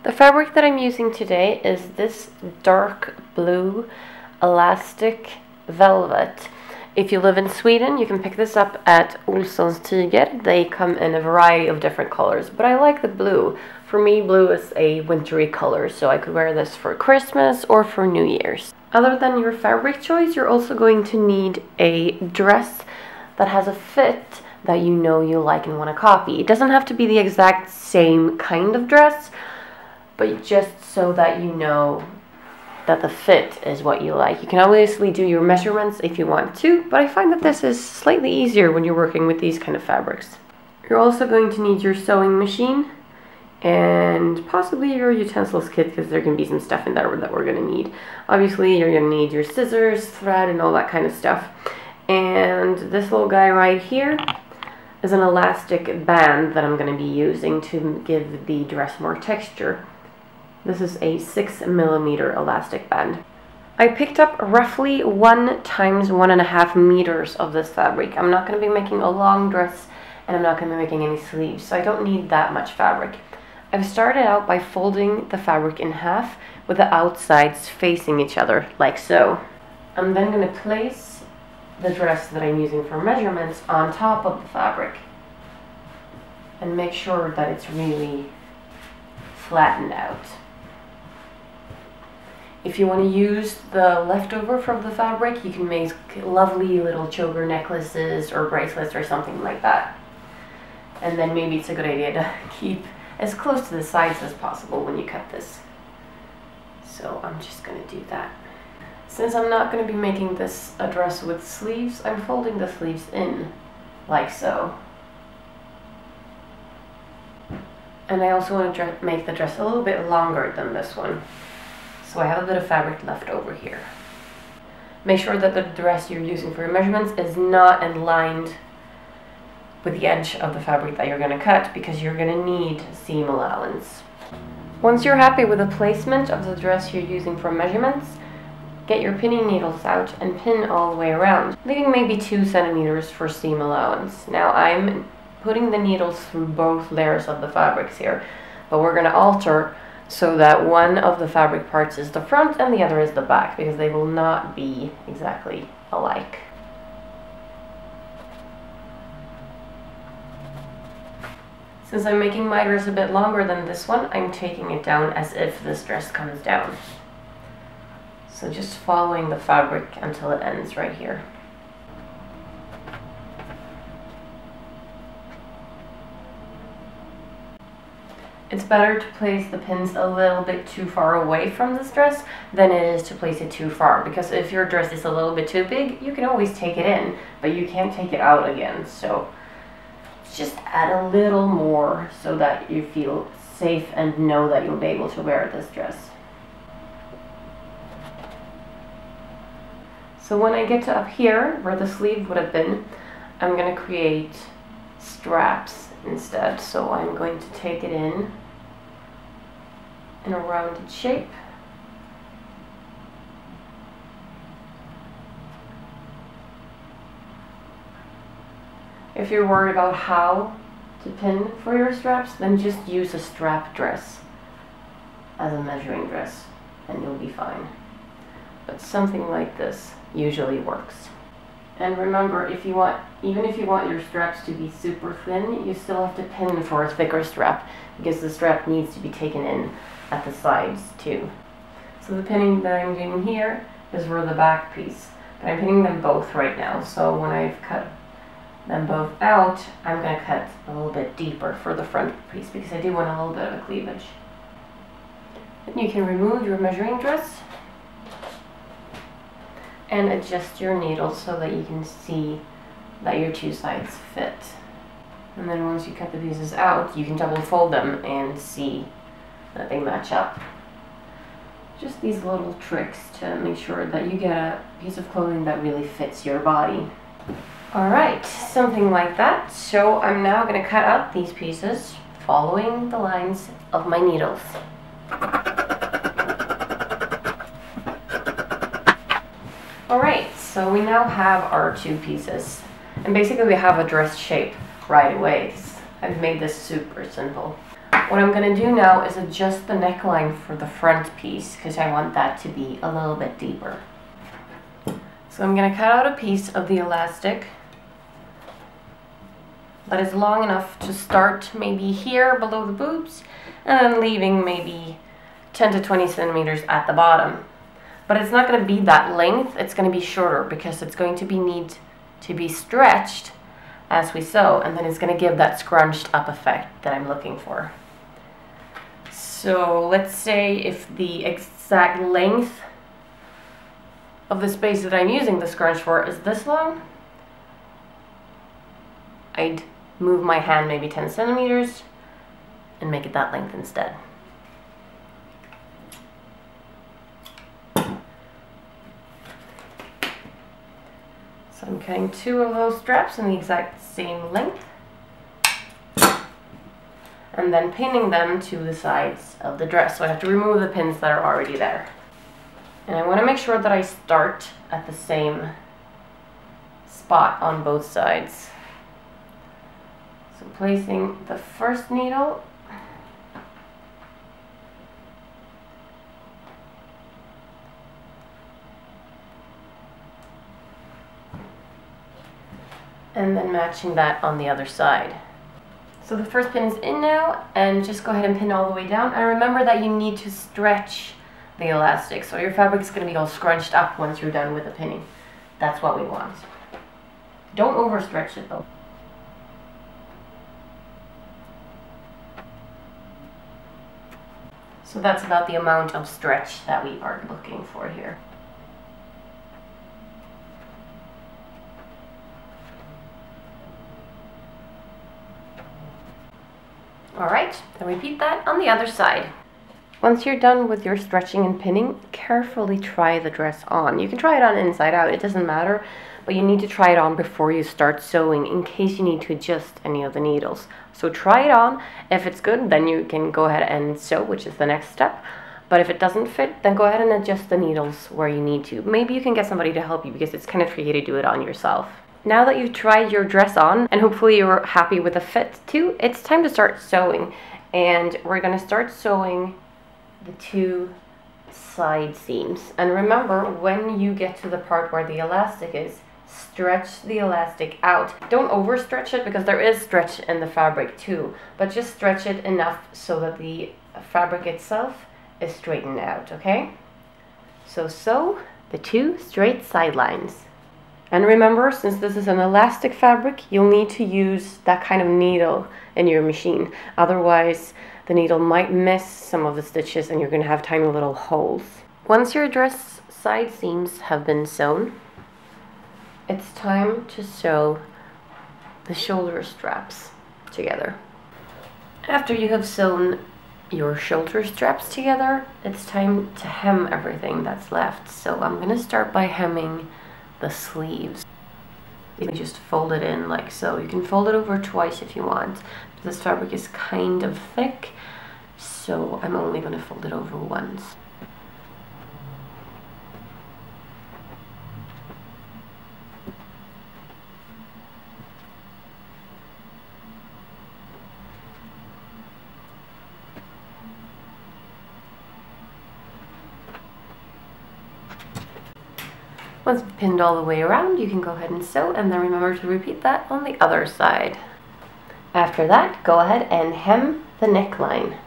The fabric that I'm using today is this dark blue elastic velvet. If you live in Sweden, you can pick this up at Olssons Tyger. They come in a variety of different colors, but I like the blue. For me, blue is a wintry color, so I could wear this for Christmas or for New Year's. Other than your fabric choice, you're also going to need a dress that has a fit that you know you like and want to copy. It doesn't have to be the exact same kind of dress, but just so that you know that the fit is what you like. You can obviously do your measurements if you want to, but I find that this is slightly easier when you're working with these kind of fabrics. You're also going to need your sewing machine and possibly your utensils kit, because there can be some stuff in there that we're going to need. Obviously, you're going to need your scissors, thread, and all that kind of stuff. And this little guy right here is an elastic band that I'm going to be using to give the dress more texture. This is a 6mm elastic band. I picked up roughly 1 times 1.5 meters of this fabric. I'm not going to be making a long dress, and I'm not going to be making any sleeves, so I don't need that much fabric. I've started out by folding the fabric in half with the outsides facing each other, like so. I'm then going to place the dress that I'm using for measurements on top of the fabric and make sure that it's really flattened out. If you want to use the leftover from the fabric, you can make lovely little choker necklaces or bracelets or something like that. And then maybe it's a good idea to keep as close to the sides as possible when you cut this. So I'm just going to do that. Since I'm not going to be making this a dress with sleeves, I'm folding the sleeves in like so. And I also want to make the dress a little bit longer than this one, so I have a bit of fabric left over here. Make sure that the dress you're using for your measurements is not aligned with the edge of the fabric that you're going to cut, because you're going to need seam allowance. Once you're happy with the placement of the dress you're using for measurements, get your pinning needles out and pin all the way around, leaving maybe 2 centimeters for seam allowance. Now I'm putting the needles through both layers of the fabrics here, but we're going to alter so that one of the fabric parts is the front and the other is the back, because they will not be exactly alike. Since I'm making my dress a bit longer than this one, I'm taking it down as if this dress comes down. So just following the fabric until it ends right here. It's better to place the pins a little bit too far away from this dress than it is to place it too far, because if your dress is a little bit too big, you can always take it in, but you can't take it out again. So just add a little more so that you feel safe and know that you'll be able to wear this dress. So when I get to up here, where the sleeve would have been, I'm going to create straps instead. So I'm going to take it in a rounded shape. If you're worried about how to pin for your straps, then just use a strap dress as a measuring dress and you'll be fine. But something like this usually works. And remember, even if you want your straps to be super thin, you still have to pin for a thicker strap, because the strap needs to be taken in at the sides too. So the pinning that I'm doing here is for the back piece, but I'm pinning them both right now. So when I've cut them both out, I'm going to cut a little bit deeper for the front piece, because I do want a little bit of a cleavage. Then you can remove your measuring dress and adjust your needles so that you can see that your 2 sides fit. And then once you cut the pieces out, you can double fold them and see that they match up. Just these little tricks to make sure that you get a piece of clothing that really fits your body. Alright, something like that. So I'm now going to cut out these pieces following the lines of my needles. Alright, so we now have our 2 pieces. And basically we have a dress shape right away. I've made this super simple. What I'm going to do now is adjust the neckline for the front piece because I want that to be a little bit deeper. So I'm going to cut out a piece of the elastic that is long enough to start maybe here below the boobs and then leaving maybe 10 to 20 centimeters at the bottom. But it's not going to be that length, it's going to be shorter because it's going to need to be stretched as we sew, and then it's going to give that scrunched up effect that I'm looking for. So let's say if the exact length of the space that I'm using the scrunch for is this long, I'd move my hand maybe 10 centimeters and make it that length instead. So I'm cutting 2 of those straps in the exact same length and then pinning them to the sides of the dress. So I have to remove the pins that are already there. And I want to make sure that I start at the same spot on both sides. So placing the first needle and then matching that on the other side. So the first pin is in now, and just go ahead and pin all the way down. And remember that you need to stretch the elastic, so your fabric is going to be all scrunched up once you're done with the pinning. That's what we want. Don't overstretch it though. So that's about the amount of stretch that we are looking for here. Alright, then repeat that on the other side. Once you're done with your stretching and pinning, carefully try the dress on. You can try it on inside out, it doesn't matter, but you need to try it on before you start sewing in case you need to adjust any of the needles. So try it on. If it's good, then you can go ahead and sew, which is the next step. But if it doesn't fit, then go ahead and adjust the needles where you need to. Maybe you can get somebody to help you because it's kind of tricky to do it on yourself. Now that you've tried your dress on, and hopefully you're happy with the fit too, it's time to start sewing. And we're going to start sewing the 2 side seams. And remember, when you get to the part where the elastic is, stretch the elastic out. Don't overstretch it because there is stretch in the fabric too, but just stretch it enough so that the fabric itself is straightened out, okay? So sew the 2 straight side lines. And remember, since this is an elastic fabric, you'll need to use that kind of needle in your machine. Otherwise, the needle might miss some of the stitches and you're going to have tiny little holes. Once your dress side seams have been sewn, it's time to sew the shoulder straps together. After you have sewn your shoulder straps together, it's time to hem everything that's left. So I'm going to start by hemming the sleeves. You can just fold it in like so. You can fold it over twice if you want. This fabric is kind of thick, so I'm only going to fold it over once. Once pinned all the way around, you can go ahead and sew, and then remember to repeat that on the other side. After that, go ahead and hem the neckline.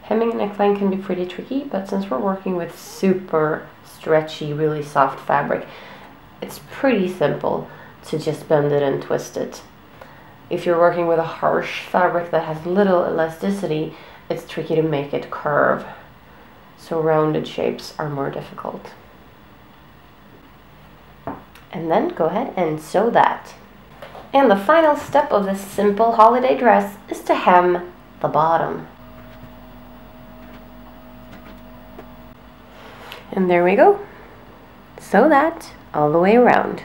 Hemming a neckline can be pretty tricky, but since we're working with super stretchy, really soft fabric, it's pretty simple to just bend it and twist it. If you're working with a harsh fabric that has little elasticity, it's tricky to make it curve. So rounded shapes are more difficult. And then go ahead and sew that. And the final step of this simple holiday dress is to hem the bottom. And there we go. Sew that all the way around.